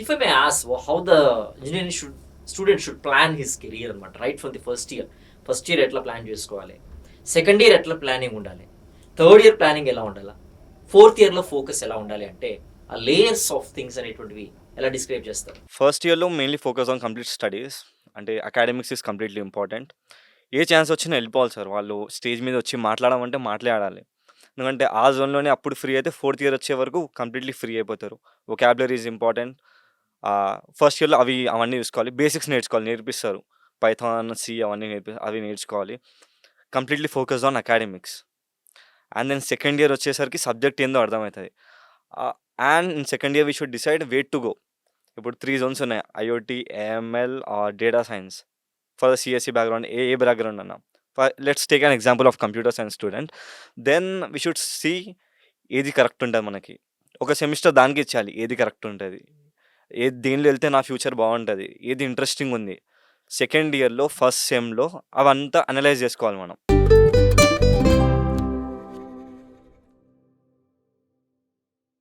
If I may ask, how the engineering student should plan his career అనమాట, right from the first year. First year ఎట్లా plan చేసుకోవాలి, second year ఎట్లా planning ఉండాలి, third year planning ఎలా ఉండాలి, fourth ఇయర్లో focus ఎలా ఉండాలి అంటే ఆ లేయర్స్ ఆఫ్ థింగ్స్ అనేటువంటివి ఎలా డిస్క్రైబ్ చేస్తారు? ఫస్ట్ ఇయర్లో mainly focus on complete studies. అంటే అకాడమిక్స్ ఈజ్ కంప్లీట్లీ ఇంపార్టెంట్. ఏ ఛాన్స్ వచ్చినా వెళ్ళిపోవాలి సార్. వాళ్ళు స్టేజ్ మీద వచ్చి మాట్లాడమంటే మాట్లాడాలి. ఎందుకంటే ఆ జోన్లోనే అప్పుడు ఫ్రీ అయితే ఫోర్త్ ఇయర్ వచ్చే వరకు కంప్లీట్లీ ఫ్రీ అయిపోతారు. Vocabulary is important. ఫస్ట్ ఇయర్లో అవన్నీ చూసుకోవాలి. బేసిక్స్ నేర్పిస్తారు. పైథాన్, సి అవన్నీ అవి నేర్చుకోవాలి. Completely focus on academics. And then second year వచ్చేసరికి సబ్జెక్ట్ ఏందో అర్థమవుతుంది. And in second year we should decide where to go. ఇప్పుడు 3 జోన్స్ ఉన్నాయి. IoT, AML or data science. For the CSC background ఏ background అన్నా. Let's take an example of computer science student. Then we should see ఏది correct ఉంటది మనకి. ఒక semester దానికి ఇచ్చేయాలి. ఏది కరెక్ట్ ఉంటది, దేనిలో వెళ్తే నా ఫ్యూచర్ బాగుంటుంది, ఏది ఇంట్రెస్టింగ్ ఉంది. సెకండ్ ఇయర్లో ఫస్ట్ సెమ్లో అవంతా అనలైజ్ చేసుకోవాలి మనం.